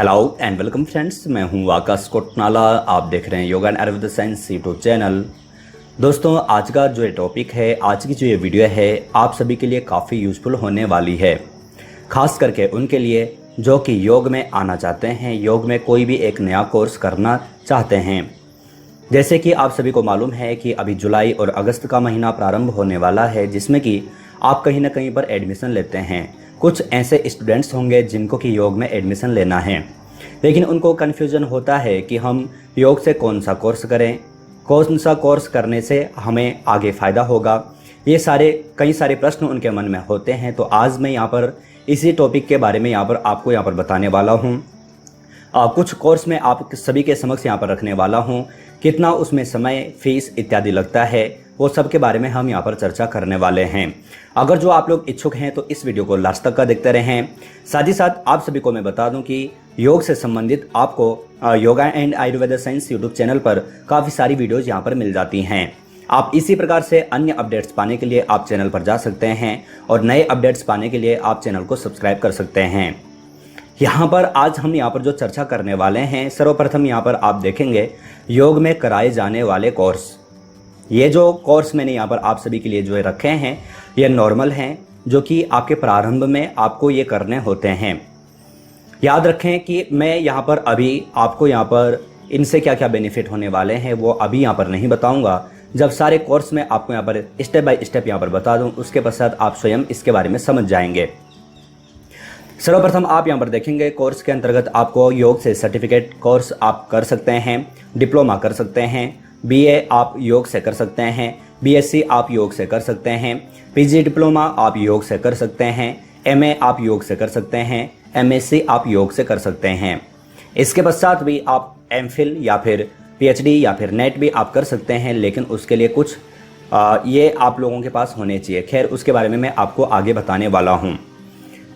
Hello and welcome friends, मैं हूं आकाश कोटनाला। आप देख रहे हैं yoga and Ayurveda science YouTube channel. दोस्तों, आज का जो ये टॉपिक है, आज की जो ये वीडियो है, आप सभी के लिए काफ़ी यूज़फुल होने वाली है। खास करके उनके लिए जो कि योग में आना चाहते हैं, योग में कोई भी एक नया कोर्स करना चाहते हैं। जैसे कि आप सभी को मालूम है कि अभी जुलाई और अगस्त का महीना प्रारंभ होने वाला है, जिसमें कि आप कहीं ना कहीं पर एडमिशन लेते हैं। कुछ ऐसे स्टूडेंट्स होंगे जिनको कि योग में एडमिशन लेना है, लेकिन उनको कन्फ्यूजन होता है कि हम योग से कौन सा कोर्स करें, कौन सा कोर्स करने से हमें आगे फ़ायदा होगा। ये कई सारे प्रश्न उनके मन में होते हैं। तो आज मैं यहाँ पर इसी टॉपिक के बारे में आपको यहाँ पर बताने वाला हूँ। कुछ कोर्स में आप सभी के समक्ष यहाँ पर रखने वाला हूँ। कितना उसमें समय, फीस इत्यादि लगता है, वो सब के बारे में हम यहाँ पर चर्चा करने वाले हैं। अगर जो आप लोग इच्छुक हैं तो इस वीडियो को लास्ट तक का देखते रहें। साथ ही साथ आप सभी को मैं बता दूं कि योग से संबंधित आपको yoga and Ayurveda science YouTube channel पर काफ़ी सारी वीडियोज़ यहाँ पर मिल जाती हैं। आप इसी प्रकार से अन्य अपडेट्स पाने के लिए आप चैनल पर जा सकते हैं और नए अपडेट्स पाने के लिए आप चैनल को सब्सक्राइब कर सकते हैं। यहाँ पर आज हम यहाँ पर जो चर्चा करने वाले हैं, सर्वप्रथम यहाँ पर आप देखेंगे योग में कराए जाने वाले कोर्स। ये जो कोर्स मैंने यहाँ पर आप सभी के लिए जो रखे हैं, ये नॉर्मल हैं, जो कि आपके प्रारंभ में आपको ये करने होते हैं। याद रखें कि मैं यहाँ पर अभी आपको यहाँ पर इनसे क्या क्या बेनिफिट होने वाले हैं वो अभी यहाँ पर नहीं बताऊँगा। जब सारे कोर्स में आपको यहाँ पर स्टेप बाय स्टेप यहाँ पर बता दूँ, उसके पश्चात आप स्वयं इसके बारे में समझ जाएंगे। सर्वप्रथम आप यहाँ पर देखेंगे कोर्स के अंतर्गत आपको योग से सर्टिफिकेट कोर्स आप कर सकते हैं, डिप्लोमा कर सकते हैं, बीए आप योग से कर सकते हैं, बीएससी आप योग से कर सकते हैं, पीजी डिप्लोमा आप योग से कर सकते हैं, एमए आप योग से कर सकते हैं, एमएससी आप योग से कर सकते हैं। इसके पश्चात भी आप एमफिल या फिर पीएचडी या फिर नेट भी आप कर सकते हैं, लेकिन उसके लिए कुछ ये आप लोगों के पास होने चाहिए। खैर, उसके बारे में मैं आपको आगे बताने वाला हूँ।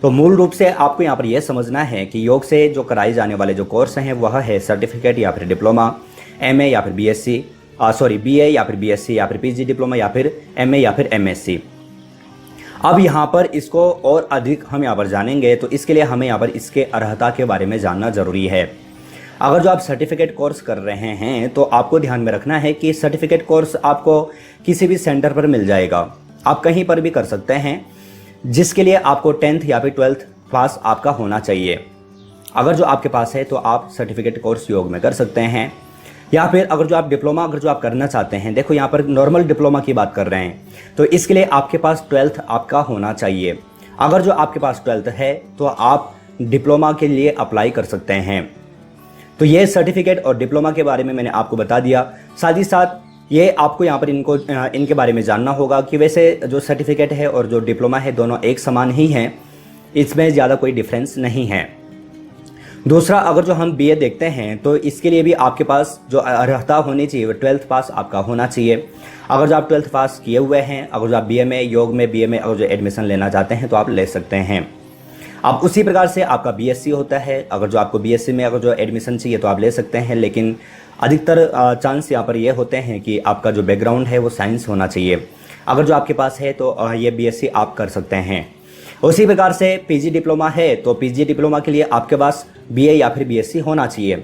तो मूल रूप से आपको यहाँ पर यह समझना है कि योग से जो कराए जाने वाले जो कोर्स हैं वह है सर्टिफिकेट या फिर डिप्लोमा, एमए या फिर बीए या फिर बीएससी या फिर पीजी डिप्लोमा या फिर एमए या फिर एमएससी। अब यहाँ पर इसको और अधिक हम यहाँ पर जानेंगे, तो इसके लिए हमें यहाँ पर इसके अर्हता के बारे में जानना जरूरी है। अगर जो आप सर्टिफिकेट कोर्स कर रहे हैं तो आपको ध्यान में रखना है कि सर्टिफिकेट कोर्स आपको किसी भी सेंटर पर मिल जाएगा, आप कहीं पर भी कर सकते हैं, जिसके लिए आपको 10th या फिर 12th पास आपका होना चाहिए। अगर जो आपके पास है तो आप सर्टिफिकेट कोर्स योग में कर सकते हैं। या फिर अगर जो आप डिप्लोमा आप करना चाहते हैं, देखो यहाँ पर नॉर्मल डिप्लोमा की बात कर रहे हैं, तो इसके लिए आपके पास 12th आपका होना चाहिए। अगर जो आपके पास 12th है तो आप डिप्लोमा के लिए अप्लाई कर सकते हैं। तो ये सर्टिफिकेट और डिप्लोमा के बारे में मैंने आपको बता दिया। साथ ही साथ ये आपको यहाँ पर इनके बारे में जानना होगा कि वैसे जो सर्टिफिकेट है और जो डिप्लोमा है दोनों एक समान ही हैं, इसमें ज़्यादा कोई डिफरेंस नहीं है। दूसरा, अगर जो हम बीए देखते हैं तो इसके लिए भी आपके पास जो अर्हता होनी चाहिए वो 12th पास आपका होना चाहिए। अगर जो आप 12th पास किए हुए हैं, अगर जो आप बीए में योग में बीए में अगर जो एडमिशन लेना चाहते हैं तो आप ले सकते हैं। अब उसी प्रकार से आपका बीएससी होता है, अगर जो आपको बीएससी में अगर जो एडमिशन चाहिए तो आप ले सकते हैं, लेकिन अधिकतर चांस यहाँ पर ये होते हैं कि आपका जो बैकग्राउंड है वो साइंस होना चाहिए। अगर जो आपके पास है तो ये बीएससी आप कर सकते हैं। उसी प्रकार से पीजी डिप्लोमा है तो पीजी डिप्लोमा के लिए आपके पास बीए या फिर बीएससी होना चाहिए।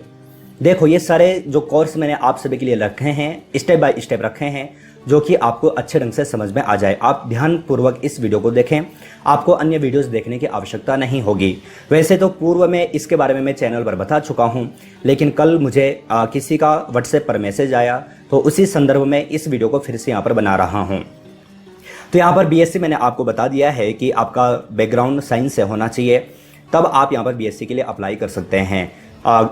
देखो, ये सारे जो कोर्स मैंने आप सभी के लिए रखे हैं, स्टेप बाय स्टेप रखे हैं, जो कि आपको अच्छे ढंग से समझ में आ जाए। आप ध्यानपूर्वक इस वीडियो को देखें, आपको अन्य वीडियोस देखने की आवश्यकता नहीं होगी। वैसे तो पूर्व में इसके बारे में मैं चैनल पर बता चुका हूं, लेकिन कल मुझे किसी का व्हाट्सएप पर मैसेज आया, तो उसी संदर्भ में इस वीडियो को फिर से यहाँ पर बना रहा हूँ। तो यहाँ पर बीएससी मैंने आपको बता दिया है कि आपका बैकग्राउंड साइंस से होना चाहिए, तब आप यहाँ पर बीएससी के लिए अप्लाई कर सकते हैं।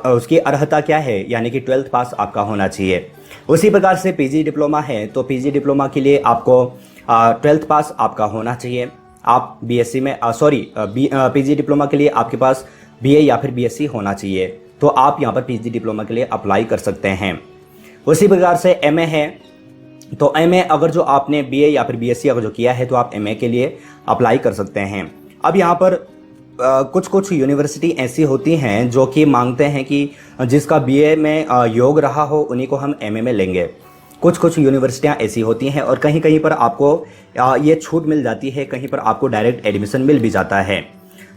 उसकी अर्हता क्या है, यानी कि 12th पास आपका होना चाहिए। उसी प्रकार से पीजी डिप्लोमा है तो पीजी डिप्लोमा के लिए आपको 12th पास आपका होना चाहिए। आप बीएससी में पीजी डिप्लोमा के लिए आपके पास बीए या फिर बीएससी होना चाहिए, तो आप यहाँ पर पीजी डिप्लोमा के लिए अप्लाई कर सकते हैं। उसी प्रकार से एमए है तो एमए अगर जो आपने बीए या फिर बीएससी अगर जो किया है तो आप एमए के लिए अप्लाई कर सकते हैं। अब यहाँ पर कुछ यूनिवर्सिटी ऐसी होती हैं जो कि मांगते हैं कि जिसका बीए में योग रहा हो उन्हीं को हम एमए में लेंगे। कुछ यूनिवर्सिटियां ऐसी होती हैं और कहीं पर आपको ये छूट मिल जाती है, कहीं पर आपको डायरेक्ट एडमिशन मिल भी जाता है।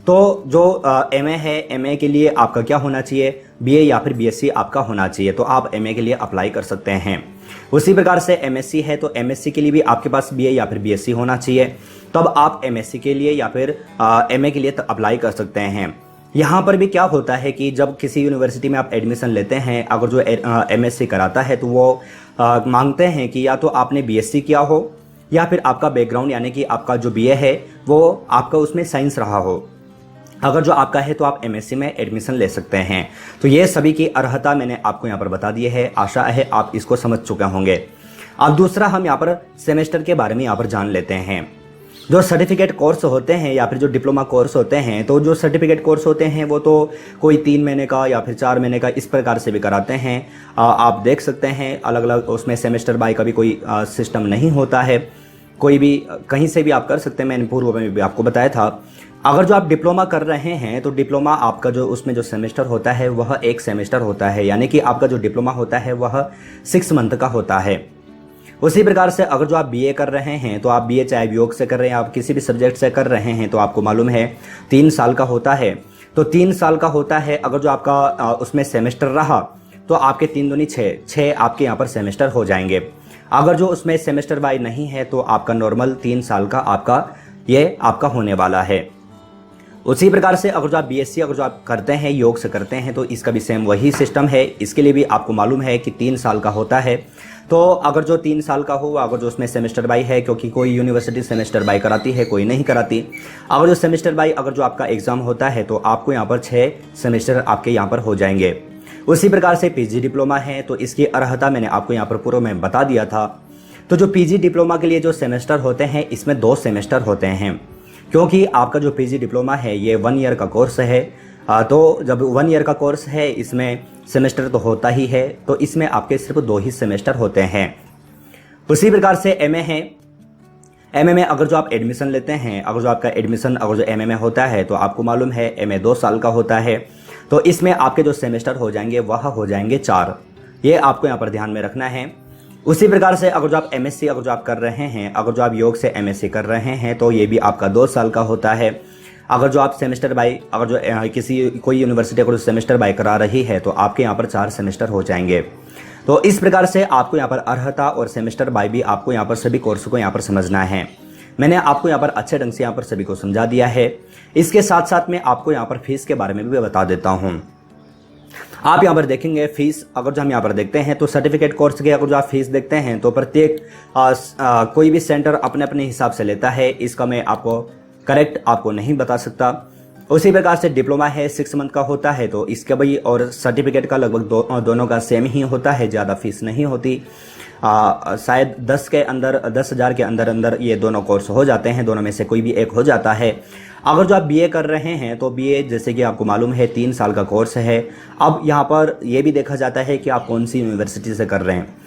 तो जो एमए है, एमए के लिए आपका क्या होना चाहिए, बीए या फिर बीएससी आपका होना चाहिए, तो आप एमए के लिए अप्लाई कर सकते हैं। उसी प्रकार से एमएससी है तो एमएससी के लिए भी आपके पास बीए या फिर बीएससी होना चाहिए, तब आप एमएससी के लिए या फिर एमए के लिए अप्लाई कर सकते हैं। यहाँ पर भी क्या होता है कि जब किसी यूनिवर्सिटी में आप एडमिशन लेते हैं, अगर जो एमएससी कराता है तो वो मांगते हैं कि या तो आपने बीएससी किया हो या फिर आपका बैकग्राउंड यानी कि आपका जो बीए है वो आपका उसमें साइंस रहा हो। अगर जो आपका है तो आप एमएससी में एडमिशन ले सकते हैं। तो ये सभी की अर्हता मैंने आपको यहाँ पर बता दी है, आशा है आप इसको समझ चुके होंगे। अब दूसरा हम यहाँ पर सेमेस्टर के बारे में यहाँ पर जान लेते हैं। जो सर्टिफिकेट कोर्स होते हैं या फिर जो डिप्लोमा कोर्स होते हैं, तो जो सर्टिफिकेट कोर्स होते हैं वो तो कोई 3 महीने का या फिर 4 महीने का इस प्रकार से भी कराते हैं। आप देख सकते हैं अलग अलग उसमें सेमेस्टर बाय का भी कोई सिस्टम नहीं होता है, कोई भी कहीं से भी आप कर सकते हैं। मैंने पूर्व में भी आपको बताया था। अगर जो आप डिप्लोमा कर रहे हैं तो डिप्लोमा आपका जो उसमें जो सेमेस्टर होता है वह 1 सेमेस्टर होता है, यानी कि आपका जो डिप्लोमा होता है वह 6 मंथ का होता है। उसी प्रकार से अगर जो आप बीए कर रहे हैं तो आप बीए चाहे योग से कर रहे हैं, आप किसी भी सब्जेक्ट से कर रहे हैं, तो आपको मालूम है 3 साल का होता है। तो 3 साल का होता है। अगर जो आपका उसमें सेमेस्टर रहा तो आपके 3 दूनी 6 आपके यहाँ पर सेमेस्टर हो जाएंगे। अगर जो उसमें सेमेस्टर बाय नहीं है तो आपका नॉर्मल 3 साल का आपका होने वाला है। उसी प्रकार से अगर जो आप बीएससी अगर जो आप करते हैं, योग से करते हैं, तो इसका भी सेम वही सिस्टम है। इसके लिए भी आपको मालूम है कि 3 साल का होता है। तो अगर जो 3 साल का हो, अगर जो उसमें सेमेस्टर बाय है, क्योंकि कोई यूनिवर्सिटी सेमेस्टर बाय कराती है, कोई नहीं कराती। अगर जो सेमेस्टर बाय अगर जो आपका एग्जाम होता है तो आपको यहाँ पर 6 सेमेस्टर आपके यहाँ पर हो जाएंगे। उसी प्रकार से पीजी डिप्लोमा है तो इसकी अर्हता मैंने आपको यहाँ पर पूर्व में बता दिया था। तो जो पीजी डिप्लोमा के लिए जो सेमेस्टर होते हैं इसमें 2 सेमेस्टर होते हैं, क्योंकि आपका जो पीजी डिप्लोमा है ये 1 ईयर का कोर्स है। तो जब 1 ईयर का कोर्स है इसमें सेमेस्टर तो होता ही है, तो इसमें आपके सिर्फ 2 ही सेमेस्टर होते हैं। उसी प्रकार से एमए है। एमए में अगर जो आप एडमिशन लेते हैं, अगर जो आपका एडमिशन अगर जो एमए में होता है तो आपको मालूम है एमए 2 साल का होता है। तो इसमें आपके जो सेमेस्टर हो जाएंगे वह हो जाएंगे 4। ये आपको यहाँ पर ध्यान में रखना है। उसी प्रकार से अगर जो आप एमएससी अगर जो आप कर रहे हैं, अगर जो आप योग से एमएससी कर रहे हैं तो ये भी आपका 2 साल का होता है। अगर जो आप सेमेस्टर बाय अगर जो कोई यूनिवर्सिटी अगर सेमेस्टर बाय करा रही है तो आपके यहाँ पर 4 सेमेस्टर हो जाएंगे। तो इस प्रकार से आपको यहाँ पर अर्हता और सेमेस्टर बाय भी आपको यहाँ पर सभी कोर्स को यहाँ पर समझना है। मैंने आपको यहाँ पर अच्छे ढंग से यहाँ पर सभी को समझा दिया है। इसके साथ साथ मैं आपको यहाँ पर फीस के बारे में भी बता देता हूँ। आप यहाँ पर देखेंगे फीस, अगर जो हम यहाँ पर देखते हैं तो सर्टिफिकेट कोर्स की अगर जो आप फीस देखते हैं तो प्रत्येक कोई भी सेंटर अपने अपने हिसाब से लेता है। इसका मैं आपको करेक्ट आपको नहीं बता सकता। उसी प्रकार से डिप्लोमा है 6 मंथ का होता है, तो इसका भी और सर्टिफिकेट का लगभग दोनों का सेम ही होता है, ज़्यादा फीस नहीं होती। शायद 10,000 के अंदर ये दोनों कोर्स हो जाते हैं, दोनों में से कोई भी एक हो जाता है। अगर जो आप बीए कर रहे हैं तो बीए जैसे कि आपको मालूम है 3 साल का कोर्स है। अब यहाँ पर यह भी देखा जाता है कि आप कौन सी यूनिवर्सिटी से कर रहे हैं।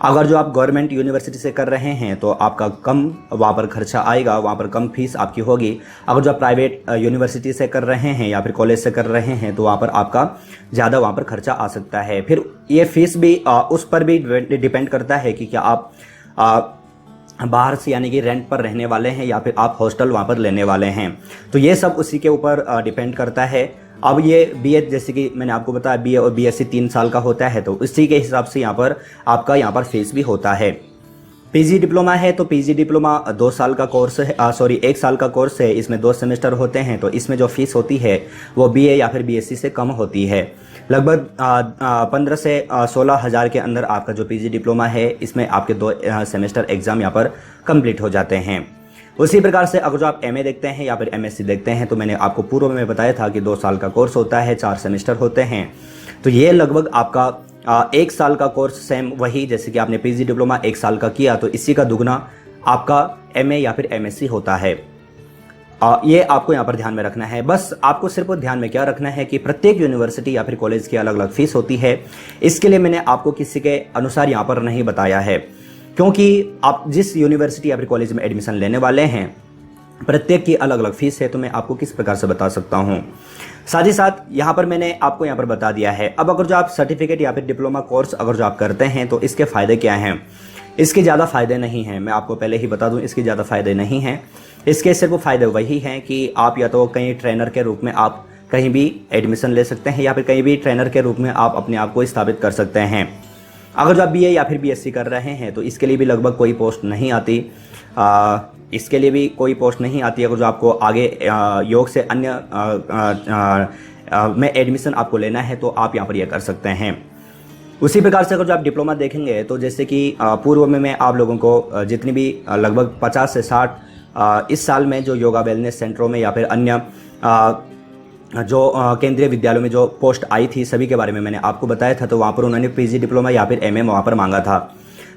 अगर जो आप गवर्नमेंट यूनिवर्सिटी से कर रहे हैं तो आपका कम वहाँ पर खर्चा आएगा, वहाँ पर कम फीस आपकी होगी। अगर जो आप प्राइवेट यूनिवर्सिटी से कर रहे हैं या फिर कॉलेज से कर रहे हैं तो वहाँ पर आपका ज़्यादा वहाँ पर खर्चा आ सकता है। फिर ये फीस भी उस पर भी डिपेंड करता है कि क्या आप बाहर से यानी कि रेंट पर रहने वाले हैं या फिर आप हॉस्टल वहाँ पर लेने वाले हैं। तो ये सब उसी के ऊपर डिपेंड करता है। अब ये बीए जैसे कि मैंने आपको बताया बीए और बीएससी 3 साल का होता है, तो इसी के हिसाब से यहाँ पर आपका यहाँ पर फीस भी होता है। पीजी डिप्लोमा है तो पीजी डिप्लोमा 2 साल का कोर्स है, 1 साल का कोर्स है। इसमें 2 सेमेस्टर होते हैं, तो इसमें जो फीस होती है वो बीए या फिर बीएससी से कम होती है। लगभग 15 से 16 हज़ार के अंदर आपका जो पीजी डिप्लोमा है इसमें आपके 2 सेमेस्टर एग्जाम यहाँ पर कंप्लीट हो जाते हैं। उसी प्रकार से अगर जो आप एमए देखते हैं या फिर एमएससी देखते हैं तो मैंने आपको पूर्व में बताया था कि 2 साल का कोर्स होता है, 4 सेमेस्टर होते हैं। तो ये लगभग आपका 1 साल का कोर्स सेम वही जैसे कि आपने पीजी डिप्लोमा 1 साल का किया तो इसी का दुगना आपका एमए या फिर एमएससी होता है। ये आपको यहाँ पर ध्यान में रखना है। बस आपको सिर्फ ध्यान में क्या रखना है कि प्रत्येक यूनिवर्सिटी या फिर कॉलेज की अलग अलग फीस होती है। इसके लिए मैंने आपको किसी के अनुसार यहाँ पर नहीं बताया है, क्योंकि आप जिस यूनिवर्सिटी या फिर कॉलेज में एडमिशन लेने वाले हैं प्रत्येक की अलग अलग फीस है, तो मैं आपको किस प्रकार से बता सकता हूँ। साथ ही साथ यहाँ पर मैंने आपको यहाँ पर बता दिया है। अब अगर जो आप सर्टिफिकेट या फिर डिप्लोमा कोर्स अगर जो आप करते हैं तो इसके फ़ायदे क्या हैं। इसके ज़्यादा फ़ायदे नहीं हैं, मैं आपको पहले ही बता दूं, इसके ज़्यादा फ़ायदे नहीं हैं। इसके सिर्फ फ़ायदे वही हैं कि आप या तो कहीं ट्रेनर के रूप में आप कहीं भी एडमिशन ले सकते हैं या फिर कहीं भी ट्रेनर के रूप में आप अपने आप को स्थापित कर सकते हैं। अगर जो आप बीए या फिर बीएससी कर रहे हैं तो इसके लिए भी लगभग कोई पोस्ट नहीं आती, इसके लिए भी कोई पोस्ट नहीं आती। अगर जो आपको आगे योग से अन्य में एडमिशन आपको लेना है तो आप यहाँ पर यह कर सकते हैं। उसी प्रकार से अगर जो आप डिप्लोमा देखेंगे तो जैसे कि पूर्व में मैं आप लोगों को जितनी भी लगभग 50 से 60 इस साल में जो योगा वेलनेस सेंटरों में या फिर अन्य जो केंद्रीय विद्यालयों में जो पोस्ट आई थी सभी के बारे में मैंने आपको बताया था। तो वहाँ पर उन्होंने पीजी डिप्लोमा या फिर एमए वहाँ पर मांगा था।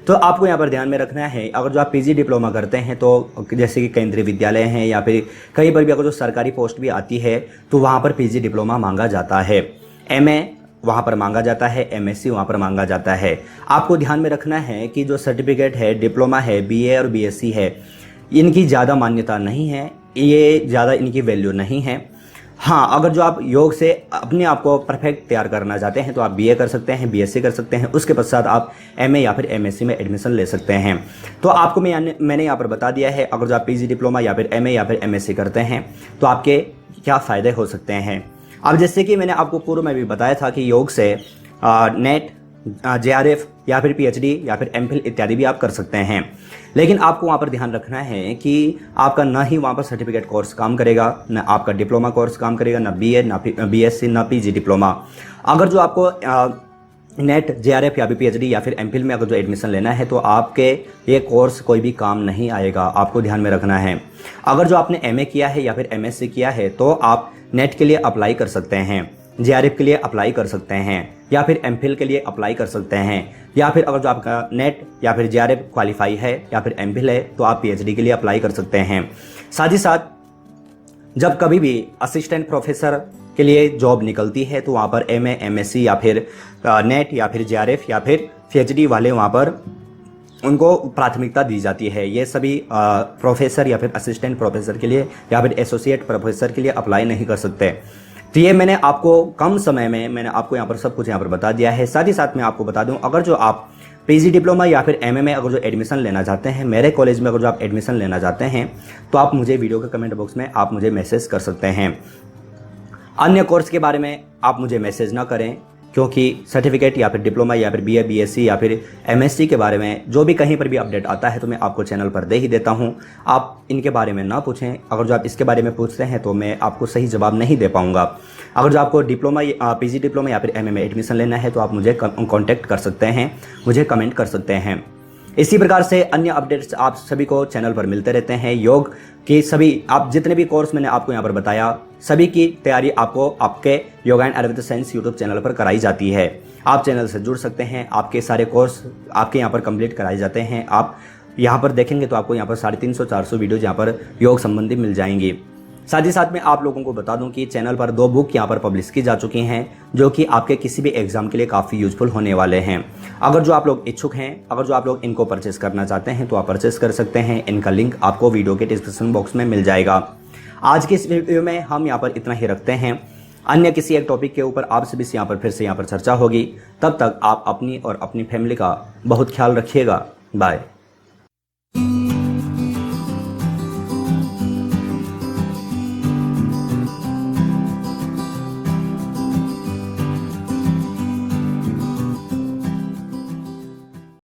तो आपको यहाँ पर ध्यान में रखना है, अगर जो आप पीजी डिप्लोमा करते हैं तो जैसे कि केंद्रीय विद्यालय हैं या फिर कहीं पर भी अगर जो सरकारी पोस्ट भी आती है तो वहाँ पर पीजी डिप्लोमा मांगा जाता है, एमए वहाँ पर मांगा जाता है, एमएससी वहाँ पर मांगा जाता है। आपको ध्यान में रखना है कि जो सर्टिफिकेट है, डिप्लोमा है, बीए और बीएससी है, इनकी ज़्यादा मान्यता नहीं है, ये ज़्यादा इनकी वैल्यू नहीं है। हाँ, अगर जो आप योग से अपने आप को परफेक्ट तैयार करना चाहते हैं तो आप बीए कर सकते हैं, बीएससी कर सकते हैं, उसके पश्चात आप एमए या फिर एमएससी में एडमिशन ले सकते हैं। तो आपको मैंने यहाँ पर बता दिया है, अगर जो आप पीजी डिप्लोमा या फिर एमए या फिर एमएससी करते हैं तो आपके क्या फ़ायदे हो सकते हैं। अब जैसे कि मैंने आपको पूर्व में भी बताया था कि योग से नेट, जेआरएफ या फिर पीएचडी या फिर एमफिल इत्यादि भी आप कर सकते हैं। लेकिन आपको वहाँ पर ध्यान रखना है कि आपका ना ही वहाँ पर सर्टिफिकेट कोर्स काम करेगा, ना आपका डिप्लोमा कोर्स काम करेगा, ना बीए, ना बीएससी, ना पीजी डिप्लोमा। अगर जो आपको नेट, जेआरएफ या फिर पीएचडी या फिर एमफिल में अगर जो एडमिशन लेना है तो आपके ये कोर्स कोई भी काम नहीं आएगा, आपको ध्यान में रखना है। अगर जो आपने एमए किया है या फिर एमएससी किया है तो आप नेट के लिए अप्लाई कर सकते हैं, जेआरएफ के लिए अप्लाई कर सकते हैं या फिर एमफिल के लिए अप्लाई कर सकते हैं, या फिर अगर जो आपका नेट या फिर जेआरएफ क्वालिफाई है या फिर एमफिल है तो आप पीएचडी के लिए अप्लाई कर सकते हैं। साथ ही साथ जब कभी भी असिस्टेंट प्रोफेसर के लिए जॉब निकलती है तो वहाँ पर एमए, एमएससी या फिर नेट या फिर जेआरएफ या फिर पीएचडी वाले वहाँ पर उनको प्राथमिकता दी जाती है। ये सभी प्रोफेसर या फिर असिस्टेंट प्रोफेसर के लिए या फिर एसोसिएट प्रोफेसर के लिए अप्लाई नहीं कर सकते। तो ये मैंने आपको कम समय में मैंने आपको यहाँ पर सब कुछ यहाँ पर बता दिया है। साथ ही साथ मैं आपको बता दूं, अगर जो आप पीजी डिप्लोमा या फिर एमए में अगर जो एडमिशन लेना चाहते हैं, मेरे कॉलेज में अगर जो आप एडमिशन लेना चाहते हैं तो आप मुझे वीडियो के कमेंट बॉक्स में आप मुझे मैसेज कर सकते हैं। अन्य कोर्स के बारे में आप मुझे मैसेज ना करें, क्योंकि सर्टिफिकेट या फिर डिप्लोमा या फिर बीए, बीएससी या फिर एमएससी के बारे में जो भी कहीं पर भी अपडेट आता है तो मैं आपको चैनल पर दे ही देता हूं। आप इनके बारे में ना पूछें, अगर जो आप इसके बारे में पूछते हैं तो मैं आपको सही जवाब नहीं दे पाऊंगा। अगर जो आपको डिप्लोमा, पीजी डिप्लोमा या फिर एमए में एडमिशन लेना है तो आप मुझे कॉन्टैक्ट कर सकते हैं, मुझे कमेंट कर सकते हैं। इसी प्रकार से अन्य अपडेट्स आप सभी को चैनल पर मिलते रहते हैं। योग की सभी आप जितने भी कोर्स मैंने आपको यहाँ पर बताया सभी की तैयारी आपको आपके yoga and Ayurveda science YouTube channel पर कराई जाती है। आप चैनल से जुड़ सकते हैं, आपके सारे कोर्स आपके यहाँ पर कंप्लीट कराए जाते हैं। आप यहाँ पर देखेंगे तो आपको यहाँ पर 350-400 वीडियोज यहाँ पर योग संबंधी मिल जाएंगी। साथ ही साथ मैं आप लोगों को बता दूं कि चैनल पर 2 बुक यहाँ पर पब्लिश की जा चुकी हैं जो कि आपके किसी भी एग्जाम के लिए काफ़ी यूजफुल होने वाले हैं। अगर जो आप लोग इच्छुक हैं, अगर जो आप लोग इनको परचेस करना चाहते हैं तो आप परचेस कर सकते हैं। इनका लिंक आपको वीडियो के डिस्क्रिप्शन बॉक्स में मिल जाएगा। आज के इस वीडियो में हम यहाँ पर इतना ही रखते हैं। अन्य किसी एक टॉपिक के ऊपर आपसे भी यहाँ पर फिर से यहाँ पर चर्चा होगी। तब तक आप अपनी और अपनी फैमिली का बहुत ख्याल रखिएगा। बाय।